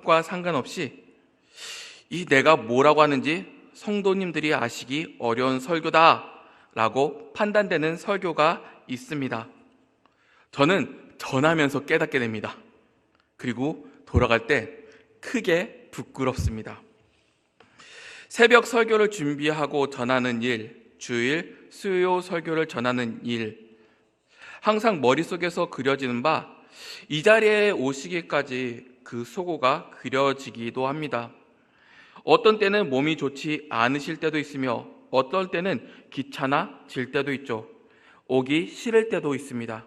뜻과 상관없이 이 내가 뭐라고 하는지 성도님들이 아시기 어려운 설교다라고 판단되는 설교가 있습니다. 저는 전하면서 깨닫게 됩니다. 그리고 돌아갈 때 크게 부끄럽습니다. 새벽 설교를 준비하고 전하는 일, 주일, 수요 설교를 전하는 일, 항상 머릿속에서 그려지는 바 이 자리에 오시기까지 그 소고가 그려지기도 합니다. 어떤 때는 몸이 좋지 않으실 때도 있으며 어떨 때는 귀찮아질 때도 있죠. 오기 싫을 때도 있습니다.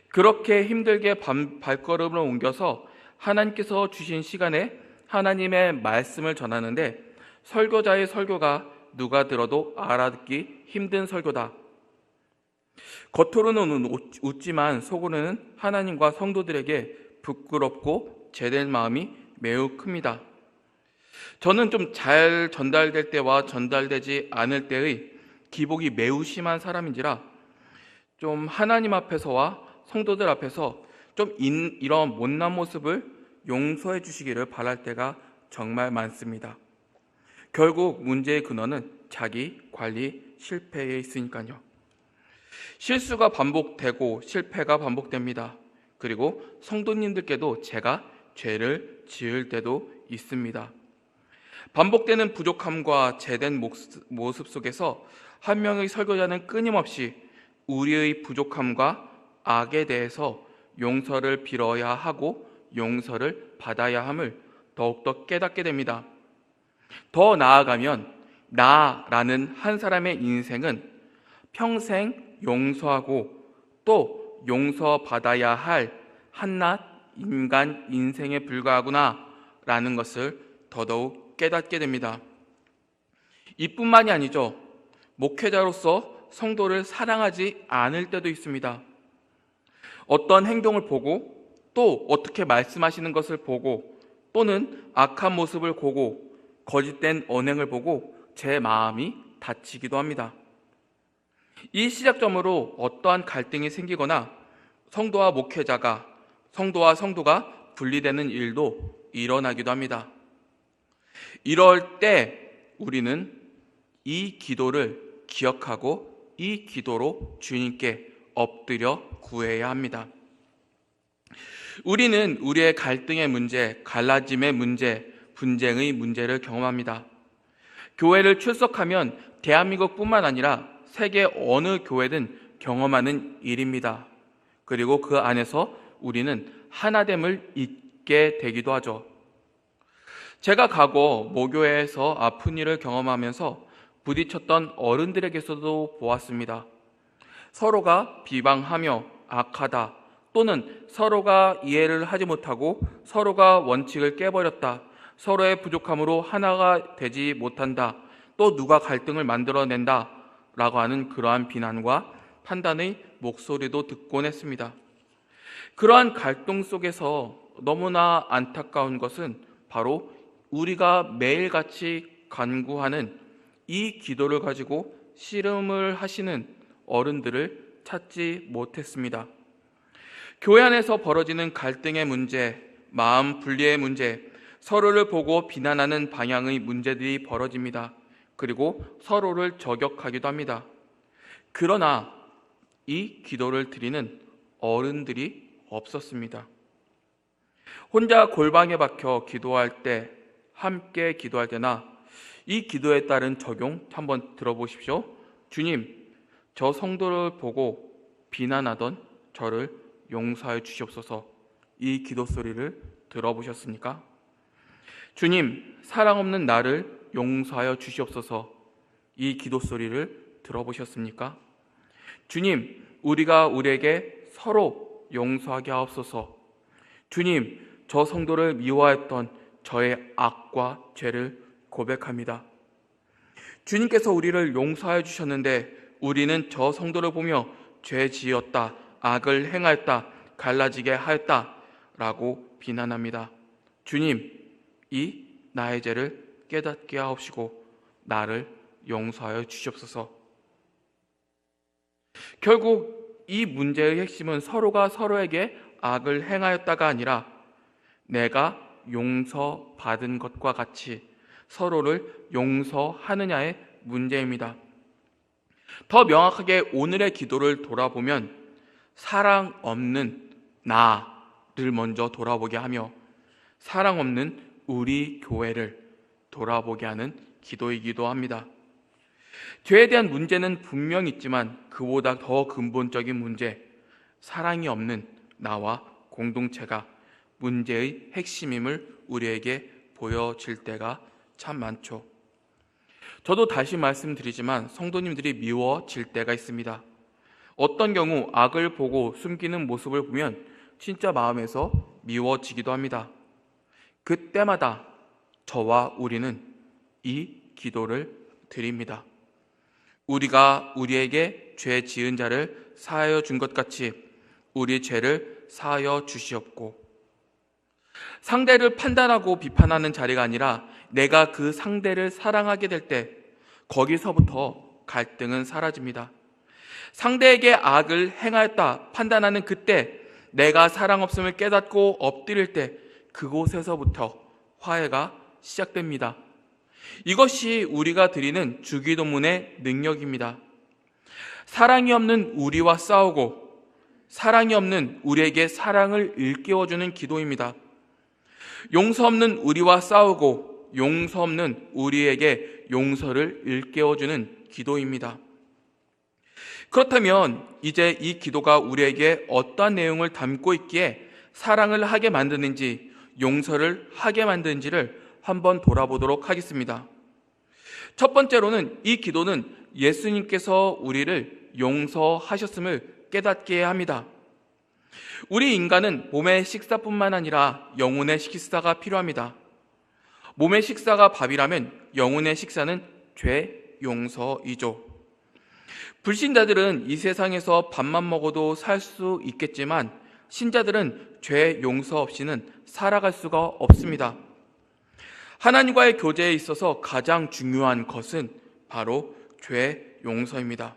그렇게 힘들게 발걸음을 옮겨서 하나님께서 주신 시간에 하나님의 말씀을 전하는데 설교자의 설교가 누가 들어도 알아듣기 힘든 설교다. 겉으로는 웃지만 속으로는 하나님과 성도들에게 부끄럽고 제될 마음이 매우 큽니다. 저는 좀 잘 전달될 때와 전달되지 않을 때의 기복이 매우 심한 사람인지라 좀 하나님 앞에서와 성도들 앞에서 좀 이런 못난 모습을 용서해 주시기를 바랄 때가 정말 많습니다. 결국 문제의 근원은 자기 관리 실패에 있으니까요. 실수가 반복되고 실패가 반복됩니다. 그리고 성도님들께도 제가 죄를 지을 때도 있습니다. 반복되는 부족함과 제된 모습 속에서 한 명의 설교자는 끊임없이 우리의 부족함과 악에 대해서 용서를 빌어야 하고 용서를 받아야 함을 더욱더 깨닫게 됩니다. 더 나아가면 나라는 한 사람의 인생은 평생 용서하고 또 용서받아야 할 한낱 인간 인생에 불과하구나 라는 것을 더더욱 깨닫게 됩니다. 이뿐만이 아니죠. 목회자로서 성도를 사랑하지 않을 때도 있습니다. 어떤 행동을 보고 또 어떻게 말씀하시는 것을 보고 또는 악한 모습을 보고 거짓된 언행을 보고 제 마음이 다치기도 합니다. 이 시작점으로 어떠한 갈등이 생기거나 성도와 목회자가, 성도와 성도가 분리되는 일도 일어나기도 합니다. 이럴 때 우리는 이 기도를 기억하고 이 기도로 주님께 엎드려 구해야 합니다. 우리는 우리의 갈등의 문제, 갈라짐의 문제, 분쟁의 문제를 경험합니다. 교회를 출석하면 대한민국뿐만 아니라 세계 어느 교회든 경험하는 일입니다. 그리고 그 안에서 우리는 하나됨을 잊게 되기도 하죠. 제가 과거 모교회에서 아픈 일을 경험하면서 부딪혔던 어른들에게서도 보았습니다. 서로가 비방하며 악하다 또는 서로가 이해를 하지 못하고 서로가 원칙을 깨버렸다, 서로의 부족함으로 하나가 되지 못한다, 또 누가 갈등을 만들어낸다 라고 하는 그러한 비난과 판단의 목소리도 듣곤 했습니다. 그러한 갈등 속에서 너무나 안타까운 것은 바로 우리가 매일같이 간구하는 이 기도를 가지고 씨름을 하시는 어른들을 찾지 못했습니다. 교회 안에서 벌어지는 갈등의 문제, 마음 분리의 문제, 서로를 보고 비난하는 방향의 문제들이 벌어집니다. 그리고 서로를 저격하기도 합니다. 그러나 이 기도를 드리는 어른들이 없었습니다. 혼자 골방에 박혀 기도할 때, 함께 기도할 때나 이 기도에 따른 적용 한번 들어보십시오. 주님, 저 성도를 보고 비난하던 저를 용서하여 주시옵소서. 이 기도 소리를 들어보셨습니까? 주님, 사랑 없는 나를 용서하여 주시옵소서. 이 기도 소리를 들어보셨습니까? 주님, 우리가 우리에게 서로 용서하게 하옵소서. 주님, 저 성도를 미워했던 저의 악과 죄를 고백합니다. 주님께서 우리를 용서하여 주셨는데 우리는 저 성도를 보며 죄 지었다, 악을 행하였다, 갈라지게 하였다 라고 비난합니다. 주님, 이 나의 죄를 깨닫게 하옵시고 나를 용서하여 주시옵소서. 결국 이 문제의 핵심은 서로가 서로에게 악을 행하였다가 아니라 내가 용서받은 것과 같이 서로를 용서하느냐의 문제입니다. 더 명확하게 오늘의 기도를 돌아보면 사랑 없는 나를 먼저 돌아보게 하며 사랑 없는 우리 교회를 돌아보게 하는 기도이기도 합니다. 죄에 대한 문제는 분명히 있지만 그보다 더 근본적인 문제, 사랑이 없는 나와 공동체가 문제의 핵심임을 우리에게 보여질 때가 참 많죠. 저도 다시 말씀드리지만 성도님들이 미워질 때가 있습니다. 어떤 경우 악을 보고 숨기는 모습을 보면 진짜 마음에서 미워지기도 합니다. 그때마다 저와 우리는 이 기도를 드립니다. 우리가 우리에게 죄 지은 자를 사하여 준 것 같이 우리 죄를 사하여 주시옵고, 상대를 판단하고 비판하는 자리가 아니라 내가 그 상대를 사랑하게 될 때 거기서부터 갈등은 사라집니다. 상대에게 악을 행하였다 판단하는 그때 내가 사랑 없음을 깨닫고 엎드릴 때 그곳에서부터 화해가 시작됩니다. 이것이 우리가 드리는 주기도문의 능력입니다. 사랑이 없는 우리와 싸우고 사랑이 없는 우리에게 사랑을 일깨워주는 기도입니다. 용서 없는 우리와 싸우고 용서 없는 우리에게 용서를 일깨워주는 기도입니다. 그렇다면 이제 이 기도가 우리에게 어떠한 내용을 담고 있기에 사랑을 하게 만드는지 용서를 하게 만드는지를 한번 돌아보도록 하겠습니다. 첫 번째로는 이 기도는 예수님께서 우리를 용서하셨음을 깨닫게 합니다. 우리 인간은 몸의 식사뿐만 아니라 영혼의 식사가 필요합니다. 몸의 식사가 밥이라면 영혼의 식사는 죄 용서이죠. 불신자들은 이 세상에서 밥만 먹어도 살 수 있겠지만 신자들은 죄 용서 없이는 살아갈 수가 없습니다. 하나님과의 교제에 있어서 가장 중요한 것은 바로 죄 용서입니다.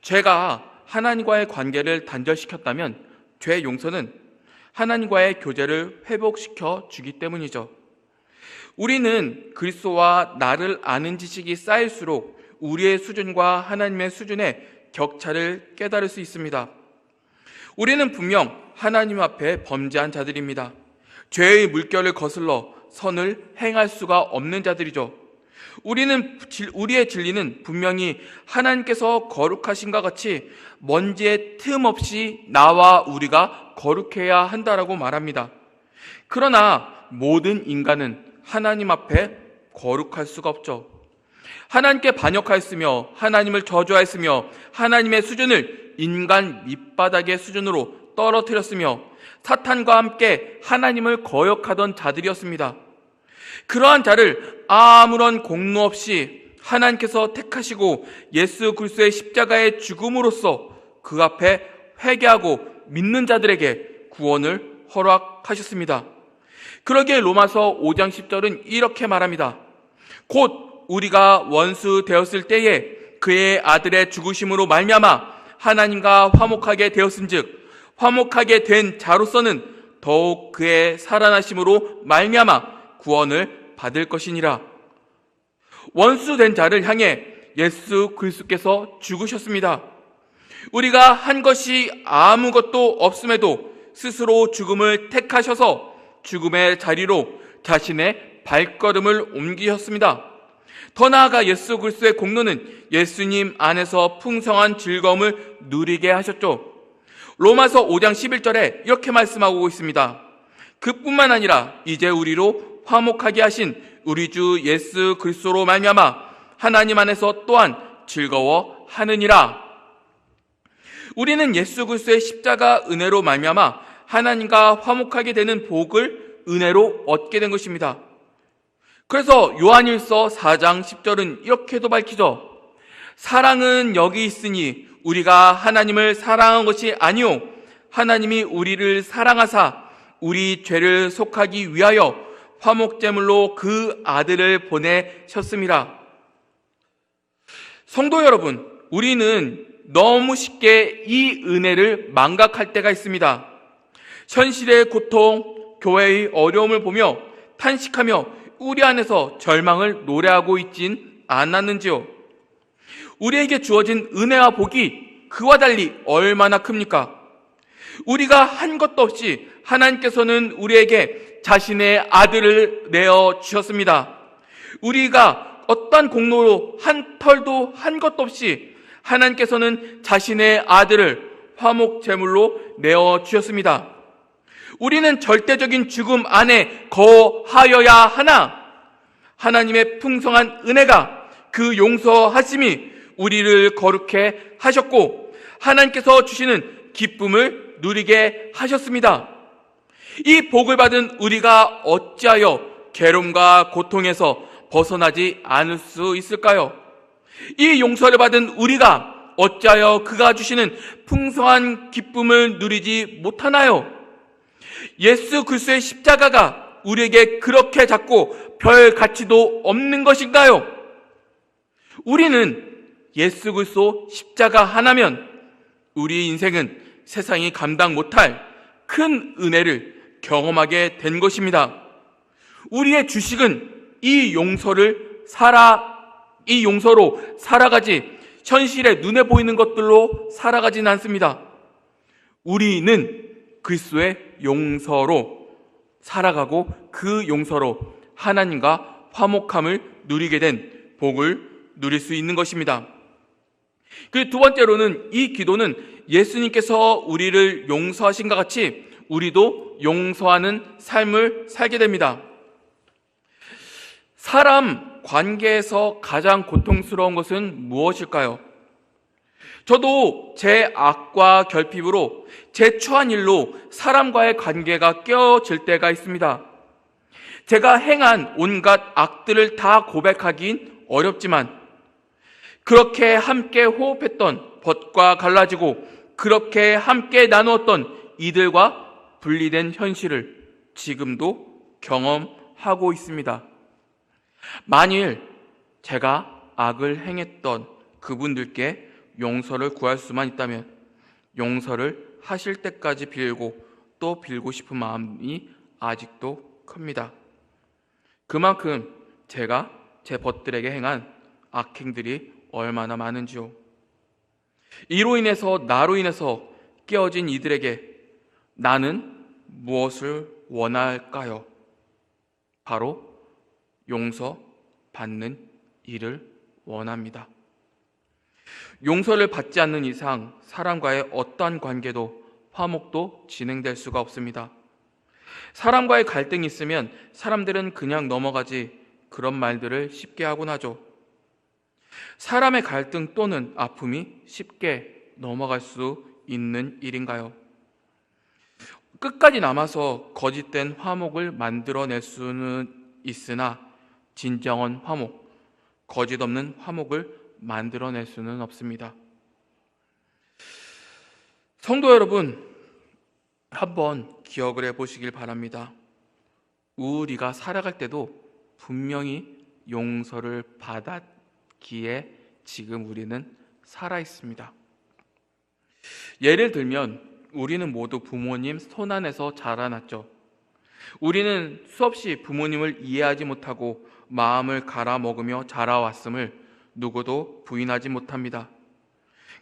죄가 하나님과의 관계를 단절시켰다면 죄 용서는 하나님과의 교제를 회복시켜 주기 때문이죠. 우리는 그리스도와 나를 아는 지식이 쌓일수록 우리의 수준과 하나님의 수준의 격차를 깨달을 수 있습니다. 우리는 분명 하나님 앞에 범죄한 자들입니다. 죄의 물결을 거슬러 선을 행할 수가 없는 자들이죠. 우리의 진리는 분명히 하나님께서 거룩하신과 같이 먼지의 틈 없이 나와 우리가 거룩해야 한다라고 말합니다. 그러나 모든 인간은 하나님 앞에 거룩할 수가 없죠. 하나님께 반역하였으며 하나님을 저주하였으며 하나님의 수준을 인간 밑바닥의 수준으로 떨어뜨렸으며 사탄과 함께 하나님을 거역하던 자들이었습니다. 그러한 자를 아무런 공로 없이 하나님께서 택하시고 예수 그리스도의 십자가의 죽음으로써 그 앞에 회개하고 믿는 자들에게 구원을 허락하셨습니다. 그러기에 로마서 5장 10절은 이렇게 말합니다. 곧 우리가 원수 되었을 때에 그의 아들의 죽으심으로 말미암아 하나님과 화목하게 되었은즉 화목하게 된 자로서는 더욱 그의 살아나심으로 말미암아 구원을 받을 것이니라. 원수된 자를 향해 예수 그리스도께서 죽으셨습니다. 우리가 한 것이 아무것도 없음에도 스스로 죽음을 택하셔서 죽음의 자리로 자신의 발걸음을 옮기셨습니다. 더 나아가 예수 그리스도의 공로는 예수님 안에서 풍성한 즐거움을 누리게 하셨죠. 로마서 5장 11절에 이렇게 말씀하고 있습니다. 그뿐만 아니라 이제 우리로 화목하게 하신 우리 주 예수 그리스도로 말미암아 하나님 안에서 또한 즐거워하느니라. 우리는 예수 그리스도의 십자가 은혜로 말미암아 하나님과 화목하게 되는 복을 은혜로 얻게 된 것입니다. 그래서 요한일서 4장 10절은 이렇게도 밝히죠. 사랑은 여기 있으니 우리가 하나님을 사랑한 것이 아니요 하나님이 우리를 사랑하사 우리 죄를 속하기 위하여 화목제물로 그 아들을 보내셨습니다. 성도 여러분, 우리는 너무 쉽게 이 은혜를 망각할 때가 있습니다. 현실의 고통, 교회의 어려움을 보며 탄식하며 우리 안에서 절망을 노래하고 있진 않았는지요? 우리에게 주어진 은혜와 복이 그와 달리 얼마나 큽니까? 우리가 한 것도 없이 하나님께서는 우리에게 자신의 아들을 내어 주셨습니다. 우리가 어떠한 공로로 한 털도 한 것도 없이 하나님께서는 자신의 아들을 화목 제물로 내어 주셨습니다. 우리는 절대적인 죽음 안에 거하여야 하나 하나님의 풍성한 은혜가 그 용서하심이 우리를 거룩해 하셨고 하나님께서 주시는 기쁨을 누리게 하셨습니다. 이 복을 받은 우리가 어찌하여 괴로움과 고통에서 벗어나지 않을 수 있을까요? 이 용서를 받은 우리가 어찌하여 그가 주시는 풍성한 기쁨을 누리지 못하나요? 예수 그리스도의 십자가가 우리에게 그렇게 작고 별 가치도 없는 것인가요? 우리는 예수 그리스도 십자가 하나면 우리 인생은 세상이 감당 못할 큰 은혜를 경험하게 된 것입니다. 우리의 주식은 이 용서로 살아가지 현실에 눈에 보이는 것들로 살아가지는 않습니다. 우리는 그리스도의 용서로 살아가고 그 용서로 하나님과 화목함을 누리게 된 복을 누릴 수 있는 것입니다. 그 두 번째로는 이 기도는 예수님께서 우리를 용서하신 것 같이 우리도 용서하는 삶을 살게 됩니다. 사람 관계에서 가장 고통스러운 것은 무엇일까요? 저도 제 악과 결핍으로 제 처한 일로 사람과의 관계가 깨어질 때가 있습니다. 제가 행한 온갖 악들을 다 고백하긴 어렵지만 그렇게 함께 호흡했던 벗과 갈라지고 그렇게 함께 나누었던 이들과 분리된 현실을 지금도 경험하고 있습니다. 만일 제가 악을 행했던 그분들께 용서를 구할 수만 있다면 용서를 하실 때까지 빌고 또 빌고 싶은 마음이 아직도 큽니다. 그만큼 제가 제 벗들에게 행한 악행들이 얼마나 많은지요. 이로 인해서 나로 인해서 깨어진 이들에게 나는 무엇을 원할까요? 바로 용서받는 일을 원합니다. 용서를 받지 않는 이상 사람과의 어떠한 관계도 화목도 진행될 수가 없습니다. 사람과의 갈등이 있으면 사람들은 그냥 넘어가지 그런 말들을 쉽게 하곤 하죠. 사람의 갈등 또는 아픔이 쉽게 넘어갈 수 있는 일인가요? 끝까지 남아서 거짓된 화목을 만들어낼 수는 있으나 진정한 화목, 거짓 없는 화목을 만들어낼 수는 없습니다. 성도 여러분, 한번 기억을 해보시길 바랍니다. 우리가 살아갈 때도 분명히 용서를 받았기에 지금 우리는 살아있습니다. 예를 들면 우리는 모두 부모님 손안에서 자라났죠. 우리는 수없이 부모님을 이해하지 못하고 마음을 갈아먹으며 자라왔음을 누구도 부인하지 못합니다.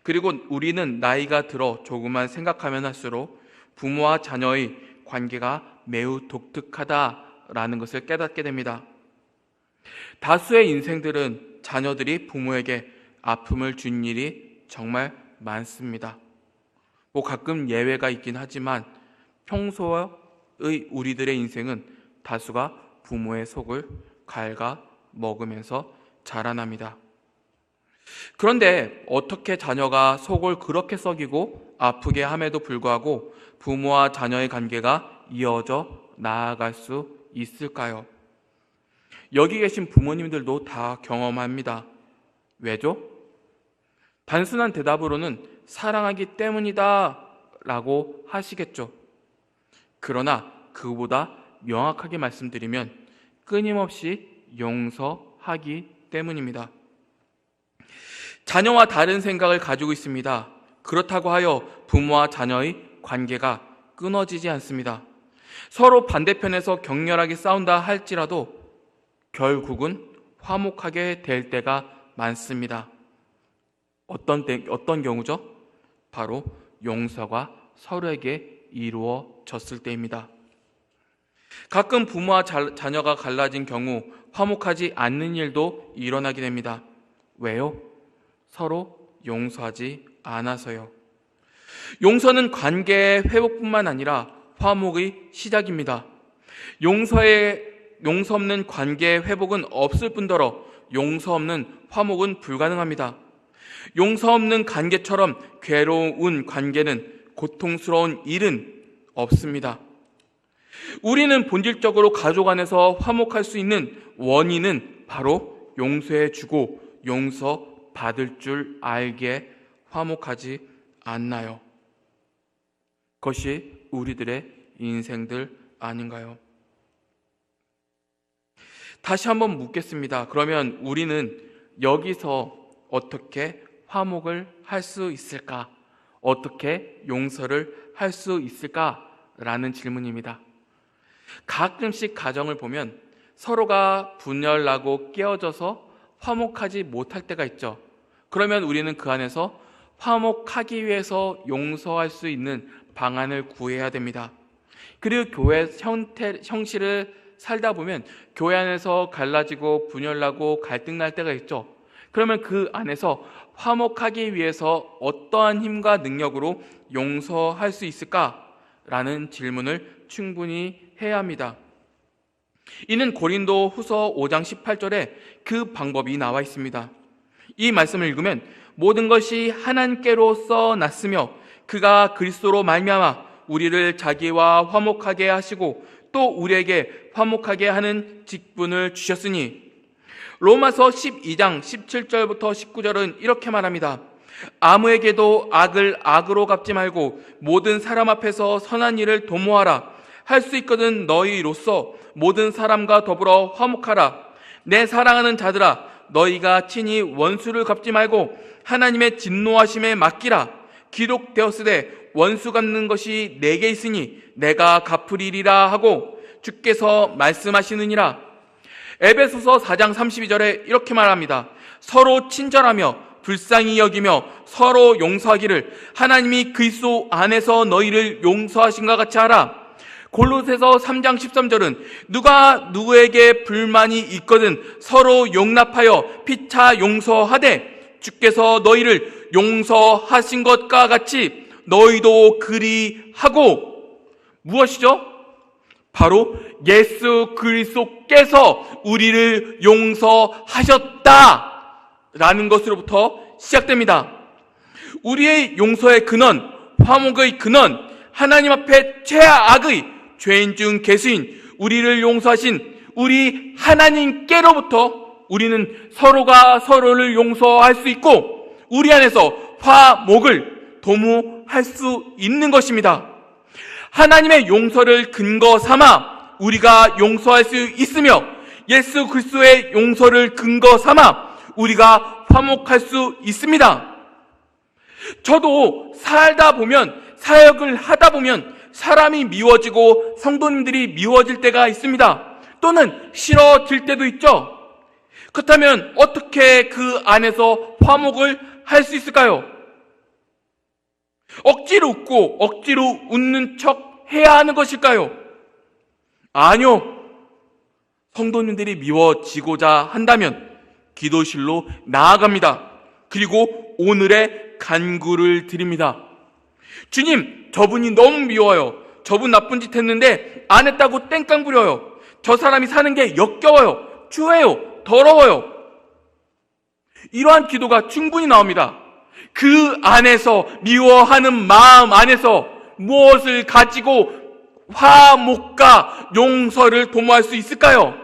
그리고 우리는 나이가 들어 조금만 생각하면 할수록 부모와 자녀의 관계가 매우 독특하다라는 것을 깨닫게 됩니다. 다수의 인생들은 자녀들이 부모에게 아픔을 준 일이 정말 많습니다. 가끔 예외가 있긴 하지만 평소의 우리들의 인생은 다수가 부모의 속을 갉아 먹으면서 자라납니다. 그런데 어떻게 자녀가 속을 그렇게 썩이고 아프게 함에도 불구하고 부모와 자녀의 관계가 이어져 나아갈 수 있을까요? 여기 계신 부모님들도 다 경험합니다. 왜죠? 단순한 대답으로는 사랑하기 때문이다 라고 하시겠죠. 그러나 그보다 명확하게 말씀드리면 끊임없이 용서하기 때문입니다. 자녀와 다른 생각을 가지고 있습니다. 그렇다고 하여 부모와 자녀의 관계가 끊어지지 않습니다. 서로 반대편에서 격렬하게 싸운다 할지라도 결국은 화목하게 될 때가 많습니다. 어떤 경우죠? 바로 용서가 서로에게 이루어졌을 때입니다. 가끔 부모와 자녀가 갈라진 경우 화목하지 않는 일도 일어나게 됩니다. 왜요? 서로 용서하지 않아서요. 용서는 관계의 회복뿐만 아니라 화목의 시작입니다. 용서 없는 관계의 회복은 없을 뿐더러 용서 없는 화목은 불가능합니다. 용서 없는 관계처럼 괴로운 관계는, 고통스러운 일은 없습니다. 우리는 본질적으로 가족 안에서 화목할 수 있는 원인은 바로 용서해주고 용서받을 줄 알기에 화목하지 않나요? 그것이 우리들의 인생들 아닌가요? 다시 한번 묻겠습니다. 그러면 우리는 여기서 어떻게 화목을 할 수 있을까? 어떻게 용서를 할 수 있을까? 라는 질문입니다. 가끔씩 가정을 보면 서로가 분열나고 깨어져서 화목하지 못할 때가 있죠. 그러면 우리는 그 안에서 화목하기 위해서 용서할 수 있는 방안을 구해야 됩니다. 그리고 교회 형식을 살다 보면 교회 안에서 갈라지고 분열나고 갈등날 때가 있죠. 그러면 그 안에서 화목하기 위해서 어떠한 힘과 능력으로 용서할 수 있을까라는 질문을 충분히 해야 합니다. 이는 고린도 후서 5장 18절에 그 방법이 나와 있습니다. 이 말씀을 읽으면 모든 것이 하나님께로서 났으며 그가 그리스도로 말미암아 우리를 자기와 화목하게 하시고 또 우리에게 화목하게 하는 직분을 주셨으니, 로마서 12장 17절부터 19절은 이렇게 말합니다. 아무에게도 악을 악으로 갚지 말고 모든 사람 앞에서 선한 일을 도모하라. 할 수 있거든 너희로서 모든 사람과 더불어 화목하라. 내 사랑하는 자들아, 너희가 친히 원수를 갚지 말고 하나님의 진노하심에 맡기라. 기록되었으되 원수 갚는 것이 내게 있으니 내가 갚으리라 하고 주께서 말씀하시느니라. 에베소서 4장 32절에 이렇게 말합니다. 서로 친절하며 불쌍히 여기며 서로 용서하기를 하나님이 그리스도 안에서 너희를 용서하신 것 같이 하라. 골로새서 3장 13절은 누가 누구에게 불만이 있거든 서로 용납하여 피차 용서하되 주께서 너희를 용서하신 것과 같이 너희도 그리하고. 무엇이죠? 바로 예수 그리스도께서 우리를 용서하셨다라는 것으로부터 시작됩니다. 우리의 용서의 근원, 화목의 근원, 하나님 앞에 최악의 죄인 중 괴수인 우리를 용서하신 우리 하나님께로부터 우리는 서로가 서로를 용서할 수 있고 우리 안에서 화목을 도모할 수 있는 것입니다. 하나님의 용서를 근거 삼아 우리가 용서할 수 있으며 예수 그리스도의 용서를 근거 삼아 우리가 화목할 수 있습니다. 저도 살다 보면, 사역을 하다 보면 사람이 미워지고 성도님들이 미워질 때가 있습니다. 또는 싫어질 때도 있죠. 그렇다면 어떻게 그 안에서 화목을 할 수 있을까요? 억지로 웃고 억지로 웃는 척 해야 하는 것일까요? 아니요. 성도님들이 미워지고자 한다면 기도실로 나아갑니다. 그리고 오늘의 간구를 드립니다. 주님, 저분이 너무 미워요. 저분 나쁜 짓 했는데 안 했다고 땡깡 부려요. 저 사람이 사는 게 역겨워요. 추해요. 더러워요. 이러한 기도가 충분히 나옵니다. 그 안에서, 미워하는 마음 안에서 무엇을 가지고 화목과 용서를 도모할 수 있을까요?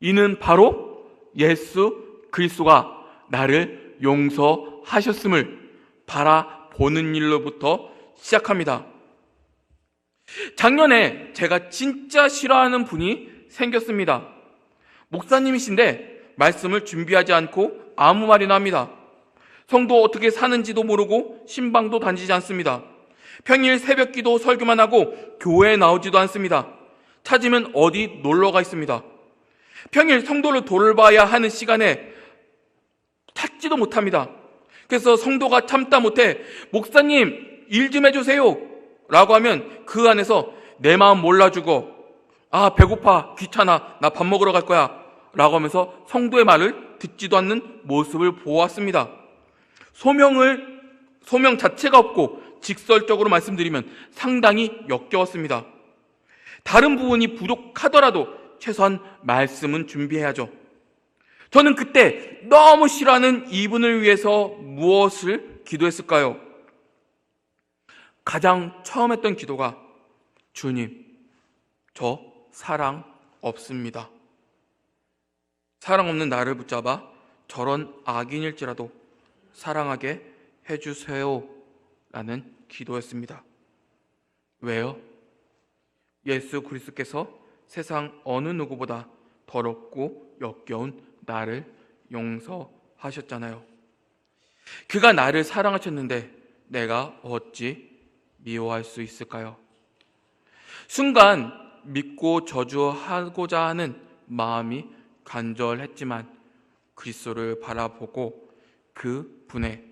이는 바로 예수 그리스도가 나를 용서하셨음을 바라보는 일로부터 시작합니다. 작년에 제가 진짜 싫어하는 분이 생겼습니다. 목사님이신데 말씀을 준비하지 않고 아무 말이나 합니다. 성도 어떻게 사는지도 모르고 신방도 다니지 않습니다. 평일 새벽 기도 설교만 하고 교회에 나오지도 않습니다. 찾으면 어디 놀러가 있습니다. 평일 성도를 돌봐야 하는 시간에 찾지도 못합니다. 그래서 성도가 참다 못해 목사님 일 좀 해주세요 라고 하면 그 안에서 내 마음 몰라주고 배고파 귀찮아 나 밥 먹으러 갈 거야 라고 하면서 성도의 말을 듣지도 않는 모습을 보았습니다. 소명 자체가 없고 직설적으로 말씀드리면 상당히 역겨웠습니다. 다른 부분이 부족하더라도 최소한 말씀은 준비해야죠. 저는 그때 너무 싫어하는 이분을 위해서 무엇을 기도했을까요? 가장 처음 했던 기도가 주님, 저 사랑 없습니다. 사랑 없는 나를 붙잡아 저런 악인일지라도 사랑하게 해주세요 라는 기도였습니다. 왜요? 예수 그리스도께서 세상 어느 누구보다 더럽고 역겨운 나를 용서하셨잖아요. 그가 나를 사랑하셨는데 내가 어찌 미워할 수 있을까요? 순간 믿고 저주하고자 하는 마음이 간절했지만 그리스도를 바라보고 그 분의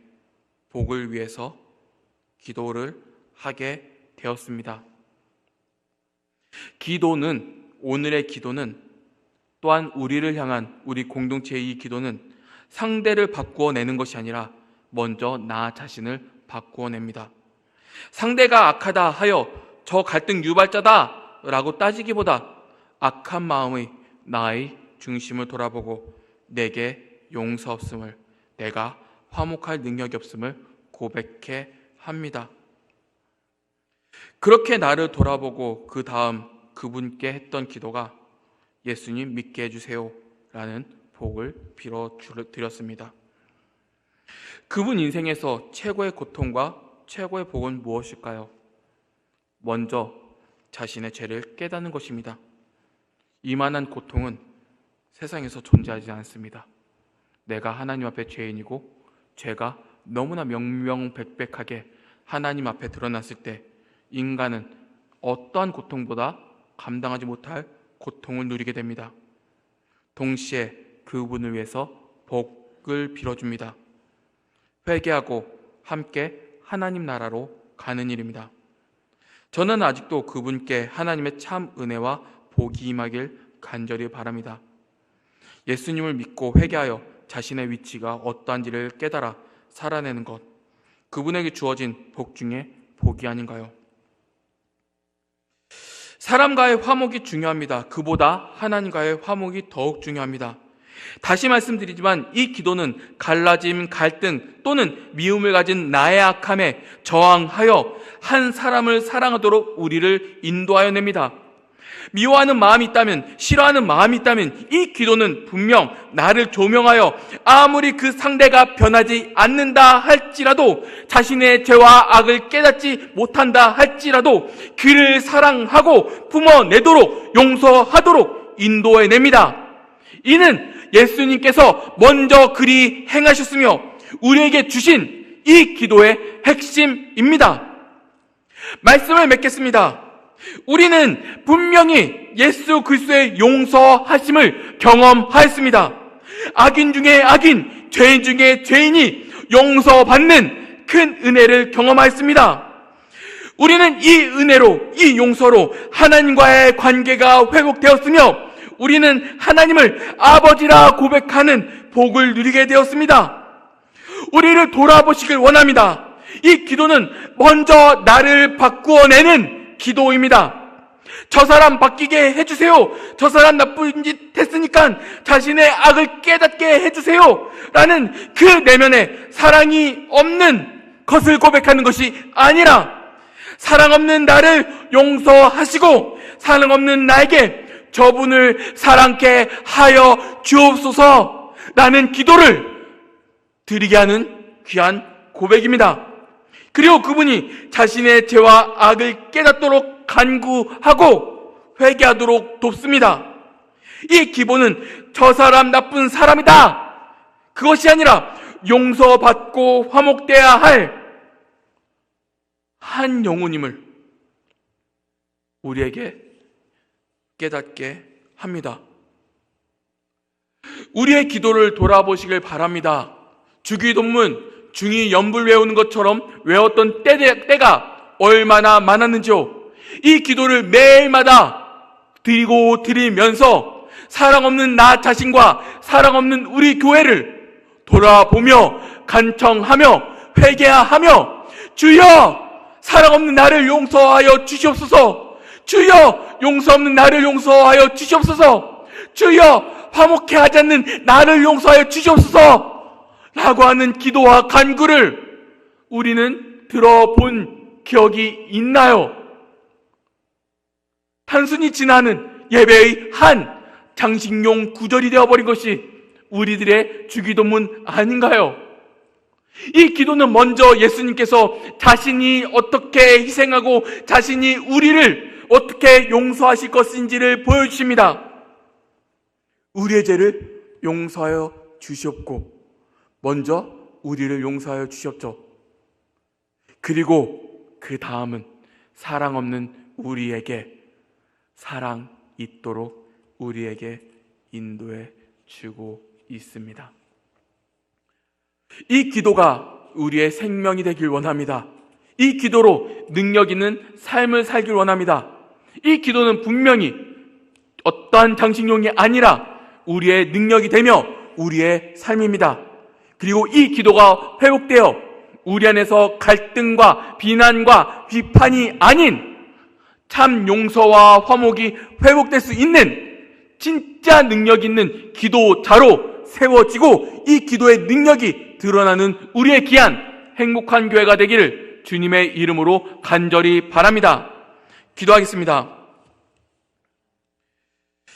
복을 위해서 기도를 하게 되었습니다. 오늘의 기도는 또한 우리를 향한 우리 공동체의 이 기도는 상대를 바꾸어내는 것이 아니라 먼저 나 자신을 바꾸어냅니다. 상대가 악하다 하여 저 갈등 유발자다 라고 따지기보다 악한 마음의 나의 중심을 돌아보고 내게 용서 없음을, 내가 화목할 능력이 없음을 고백해 합니다. 그렇게 나를 돌아보고 그 다음 그분께 했던 기도가 예수님 믿게 해주세요 라는 복을 빌어드렸습니다. 그분 인생에서 최고의 고통과 최고의 복은 무엇일까요? 먼저 자신의 죄를 깨닫는 것입니다. 이만한 고통은 세상에서 존재하지 않습니다. 내가 하나님 앞에 죄인이고 죄가 너무나 명명백백하게 하나님 앞에 드러났을 때 인간은 어떠한 고통보다 감당하지 못할 고통을 누리게 됩니다. 동시에 그분을 위해서 복을 빌어줍니다. 회개하고 함께 하나님 나라로 가는 일입니다. 저는 아직도 그분께 하나님의 참 은혜와 복이 임하길 간절히 바랍니다. 예수님을 믿고 회개하여 자신의 위치가 어떠한지를 깨달아 살아내는 것, 그분에게 주어진 복 중에 복이 아닌가요? 사람과의 화목이 중요합니다. 그보다 하나님과의 화목이 더욱 중요합니다. 다시 말씀드리지만 이 기도는 갈라짐, 갈등 또는 미움을 가진 나의 악함에 저항하여 한 사람을 사랑하도록 우리를 인도하여 냅니다. 미워하는 마음이 있다면, 싫어하는 마음이 있다면 이 기도는 분명 나를 조명하여 아무리 그 상대가 변하지 않는다 할지라도, 자신의 죄와 악을 깨닫지 못한다 할지라도 그를 사랑하고 품어내도록, 용서하도록 인도해냅니다. 이는 예수님께서 먼저 그리 행하셨으며 우리에게 주신 이 기도의 핵심입니다. 말씀을 맺겠습니다. 우리는 분명히 예수 그리스도의 용서하심을 경험하였습니다. 악인 중에 악인, 죄인 중에 죄인이 용서받는 큰 은혜를 경험하였습니다. 우리는 이 은혜로, 이 용서로 하나님과의 관계가 회복되었으며 우리는 하나님을 아버지라 고백하는 복을 누리게 되었습니다. 우리를 돌아보시길 원합니다. 이 기도는 먼저 나를 바꾸어내는 기도입니다. 저 사람 바뀌게 해주세요. 저 사람 나쁜 짓 했으니까 자신의 악을 깨닫게 해주세요 라는 그 내면에 사랑이 없는 것을 고백하는 것이 아니라, 사랑 없는 나를 용서하시고 사랑 없는 나에게 저분을 사랑케 하여 주옵소서 라는 기도를 드리게 하는 귀한 고백입니다. 그리고 그분이 자신의 죄와 악을 깨닫도록 간구하고 회개하도록 돕습니다. 이 기본은 저 사람 나쁜 사람이다, 그것이 아니라 용서받고 화목되어야 할 한 영혼임을 우리에게 깨닫게 합니다. 우리의 기도를 돌아보시길 바랍니다. 주기도문, 중이 연불 외우는 것처럼 외웠던 때가 얼마나 많았는지요. 이 기도를 매일마다 드리면서 사랑 없는 나 자신과 사랑 없는 우리 교회를 돌아보며 간청하며 회개하며 주여 사랑 없는 나를 용서하여 주시옵소서. 주여 용서 없는 나를 용서하여 주시옵소서. 주여 화목해 하지 않는 나를 용서하여 주시옵소서 라고 하는 기도와 간구를 우리는 들어본 기억이 있나요? 단순히 지나는 예배의 한 장식용 구절이 되어버린 것이 우리들의 주기도문 아닌가요? 이 기도는 먼저 예수님께서 자신이 어떻게 희생하고 자신이 우리를 어떻게 용서하실 것인지를 보여주십니다. 우리의 죄를 용서하여 주시옵고 먼저 우리를 용서하여 주시옵죠. 그리고 그 다음은 사랑 없는 우리에게 사랑 있도록 우리에게 인도해 주고 있습니다. 이 기도가 우리의 생명이 되길 원합니다. 이 기도로 능력 있는 삶을 살길 원합니다. 이 기도는 분명히 어떠한 장식용이 아니라 우리의 능력이 되며 우리의 삶입니다. 그리고 이 기도가 회복되어 우리 안에서 갈등과 비난과 비판이 아닌 참 용서와 화목이 회복될 수 있는 진짜 능력 있는 기도자로 세워지고 이 기도의 능력이 드러나는 우리의 귀한 행복한 교회가 되기를 주님의 이름으로 간절히 바랍니다. 기도하겠습니다.